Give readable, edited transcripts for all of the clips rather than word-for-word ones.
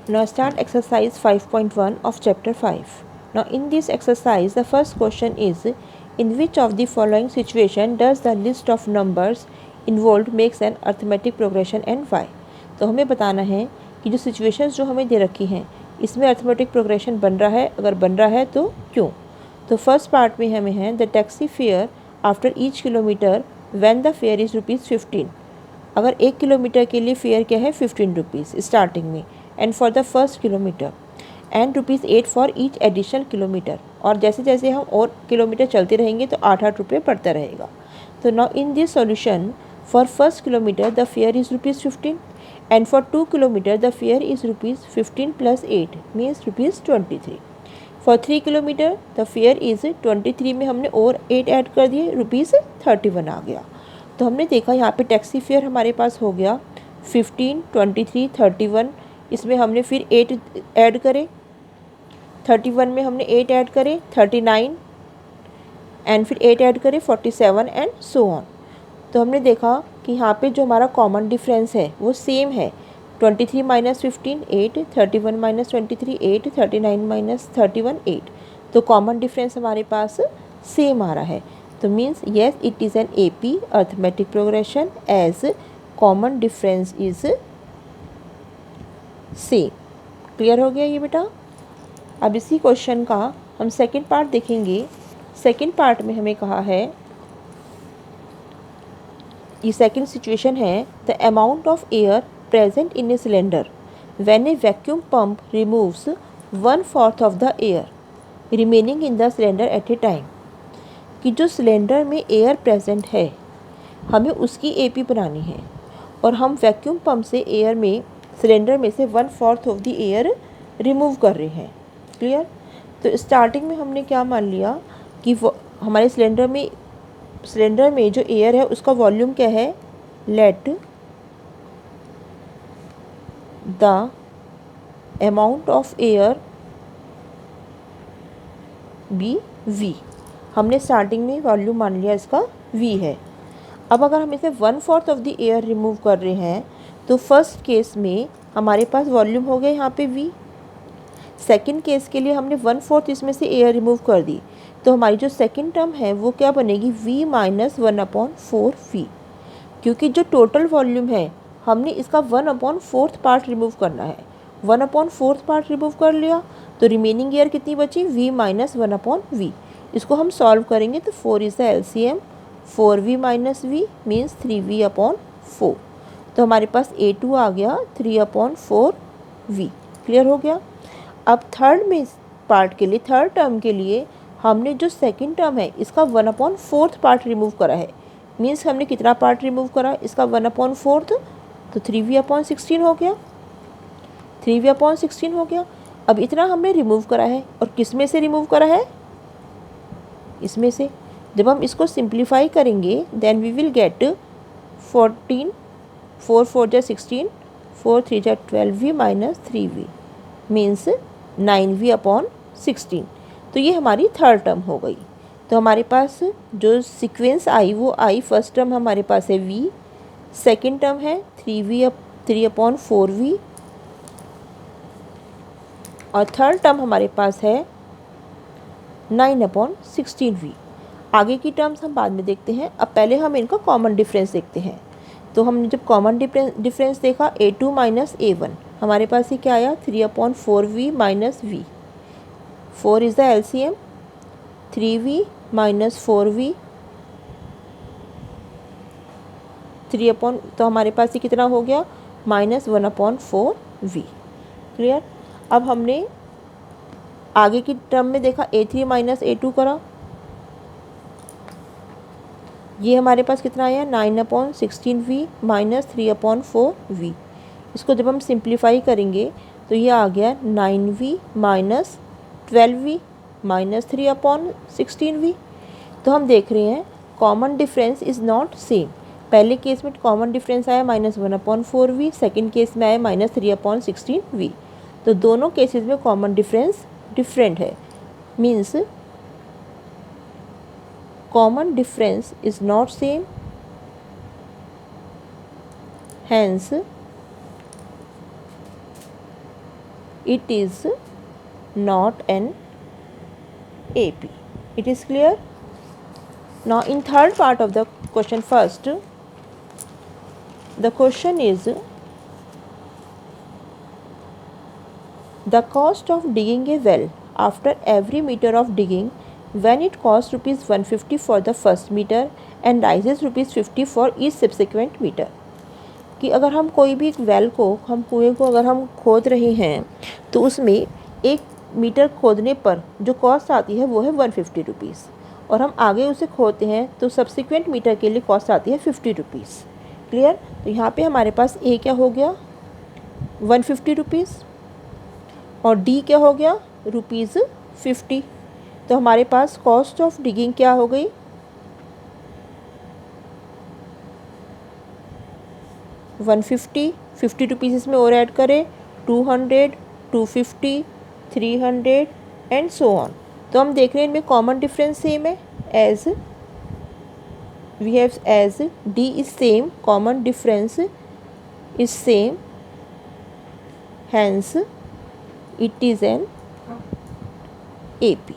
Now start exercise 5.1 of chapter 5. Now in this exercise, the first question is, in which of the following situation does the list of numbers involved makes an arithmetic progression and why? तो हमें बताना है कि जो situations जो हमें दे रखी हैं इसमें अर्थमेटिक प्रोग्रेशन बन रहा है, अगर बन रहा है तो क्यों। तो फर्स्ट पार्ट में हमें है the taxi fare after each kilometre when the fair is ₹15। अगर 1 किलोमीटर के लिए फेयर क्या है 15 रुपीज़ स्टार्टिंग में, and for the first kilometre and ₹8 for each additional kilometre, और जैसे जैसे हम और किलोमीटर चलते रहेंगे तो 8 रुपये बढ़ता रहेगा। तो now in this solution for first kilometre the fair is ₹15 and for 2 kilometre the fair is ₹15 + 8 means ₹23। For 3 kilometre the fair is 23 में हमने और 8 ऐड कर दिए, ₹31 आ गया। तो हमने देखा यहाँ पे टैक्सी फेयर हमारे पास हो गया 15, 23, 31, इसमें हमने फिर 8 ऐड करे, 31 में हमने 8 ऐड करे, 39 एंड फिर 8 ऐड करे 47 एंड सो ऑन। तो हमने देखा कि यहाँ पे जो हमारा कॉमन डिफरेंस है वो सेम है, 23 - 15 8, 31 - 23 8, 39 - 31 8। तो कॉमन डिफरेंस हमारे पास सेम आ रहा है। तो means yes it is an AP arithmetic progression as common difference is same. Clear हो गया ये बेटा। अब इसी क्वेश्चन का हम सेकंड पार्ट देखेंगे। सेकंड पार्ट में हमें कहा है, ये सेकंड सिचुएशन है, the amount of air present in a cylinder when a vacuum pump removes 1/4 of the air remaining in the cylinder at a time. कि जो सिलेंडर में एयर प्रेजेंट है हमें उसकी AP बनानी है, और हम वैक्यूम पंप से एयर में सिलेंडर में से 1/4 ऑफ द एयर रिमूव कर रहे हैं। क्लियर। तो स्टार्टिंग में हमने क्या मान लिया कि वो हमारे सिलेंडर में जो एयर है उसका वॉल्यूम क्या है, let the amount of air be V। हमने स्टार्टिंग में वॉल्यूम मान लिया इसका V है। अब अगर हम इसे 1/4 ऑफ द एयर रिमूव कर रहे हैं तो फर्स्ट केस में हमारे पास वॉल्यूम हो गया यहाँ पे V। सेकंड केस के लिए हमने 1/4 इसमें से एयर रिमूव कर दी, तो हमारी जो सेकंड टर्म है वो क्या बनेगी, V - 1/4V। क्योंकि जो टोटल वॉल्यूम है हमने इसका 1/4 पार्ट रिमूव करना है, 1/4 पार्ट रिमूव कर लिया तो रिमेनिंग एयर कितनी बची, V - 1/V। इसको हम सॉल्व करेंगे तो 4 is the LCM, 4V - V means 3V/4। तो हमारे पास A2 आ गया 3/4V। क्लियर हो गया। अब थर्ड में पार्ट के लिए, थर्ड टर्म के लिए हमने जो सेकंड टर्म है इसका 1/4 पार्ट रिमूव करा है। मीन्स हमने कितना पार्ट रिमूव करा इसका 1/4, तो 3V/16 हो गया, 3V/16 हो गया। अब इतना हमने रिमूव करा है, और किस में से रिमूव करा है, इसमें से। जब हम इसको सिंप्लीफाई करेंगे देन वी विल गेट 14, 4 4 जा 16, 4 3 जा 12V - 3V मीन्स 9V/16। तो ये हमारी थर्ड टर्म हो गई। तो हमारे पास जो सीक्वेंस आई वो आई, फर्स्ट टर्म हमारे पास है V, सेकंड टर्म है 3/4V, और थर्ड टर्म हमारे पास है 9/16V। आगे की टर्म्स हम बाद में देखते हैं, अब पहले हम इनका कॉमन डिफरेंस देखते हैं। तो हमने जब कॉमन डिफरेंस देखा A2 - A1, हमारे पास ये क्या आया 3/4V - V। 4 is the LCM, 3V - 4V, तो हमारे पास ये कितना हो गया -1/4V। क्लियर। अब हमने आगे की टर्म में देखा A3 - A2 करा, ये हमारे पास कितना आया 9/16V - 3/4V। इसको जब हम सिंप्लीफाई करेंगे तो ये आ गया 9V - 12V - 3/16V। तो हम देख रहे हैं common difference is not same. पहले केस में कॉमन डिफरेंस आया -1/4V, सेकेंड केस में आया -3/16V। तो दोनों केसेस में कॉमन डिफरेंस डिफरेंट है, means common difference is not same, hence it is not an AP. It is clear? Now in third part of the question, first the question is the cost of digging a well after every meter of digging, when it costs rupees 150 for the first meter and rises rupees 50 for each subsequent meter. कि अगर हम कोई भी एक well को, हम कुएं को अगर हम खोद रहे हैं तो उसमें एक मीटर खोदने पर जो कॉस्ट आती है वो है 150 रुपीज़, और हम आगे उसे खोदते हैं तो सब्सिक्वेंट मीटर के लिए कॉस्ट आती है 50 रुपीज़। क्लियर? तो यहाँ पे हमारे पास ए क्या हो गया 150 रुपीज़ और डी क्या हो गया रुपीज़ 50। तो हमारे पास कॉस्ट ऑफ डिगिंग क्या हो गई 150, 50 रुपीज़ इसमें और ऐड करें 200, 250, 300 एंड सो ऑन। तो हम देख रहे हैं इनमें कॉमन डिफरेंस सेम है, as we have as D is same, common difference is same, hence it is an AP.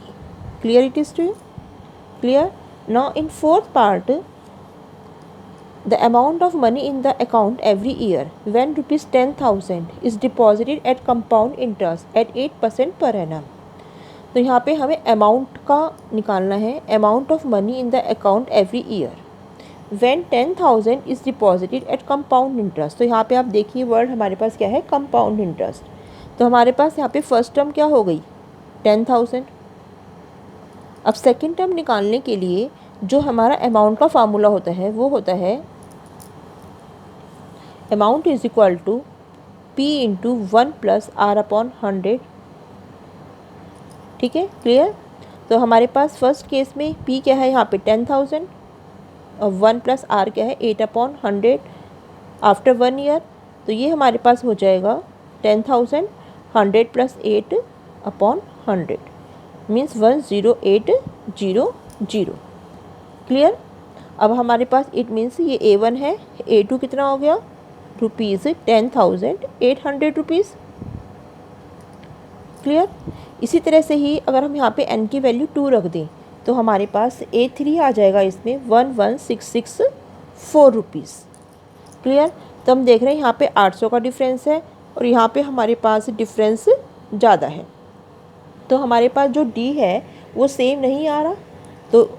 Clear it is to you? Clear? Now in fourth part, the amount of money in the account every year when rupees 10,000 is deposited at compound interest at 8% per annum. तो यहाँ पे हमें amount का निकालना है, amount of money in the account every year when 10,000 is deposited at compound interest. तो यहाँ पे आप देखिए वर्ड हमारे पास क्या है कंपाउंड इंटरेस्ट। तो हमारे पास यहाँ पे फर्स्ट टर्म क्या हो गई 10,000। अब सेकंड टर्म निकालने के लिए जो हमारा अमाउंट का फार्मूला होता है वो होता है amount is equal to P into 1 plus R upon 100। ठीक है, क्लियर? तो हमारे पास फर्स्ट केस में P क्या है यहाँ पे 10,000 और 1 प्लस R क्या है 8 अपॉन 100 आफ्टर 1 ईयर। तो ये हमारे पास हो जाएगा 10,000 100 प्लस 8 अपॉन 100 मीन्स 10800। क्लियर? अब हमारे पास इट मीन्स ये A1 है, A2 कितना हो गया रुपीज़ 10,800 रुपीज़। क्लियर? इसी तरह से ही अगर हम यहाँ पे n की वैल्यू 2 रख दें तो हमारे पास A3 आ जाएगा इसमें 11,664 रुपीज़। क्लियर? तो हम देख रहे हैं यहाँ पे 800 का डिफरेंस है और यहाँ पे हमारे पास डिफरेंस ज़्यादा है, तो हमारे पास जो D है वो सेम नहीं आ रहा, तो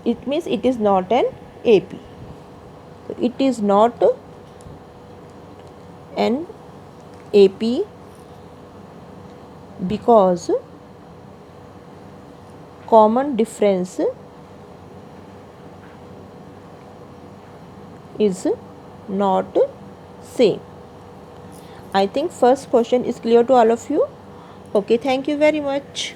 it means it is not an AP। तो it is not an AP because common difference is not same. I think first question is clear to all of you. Okay, thank you very much.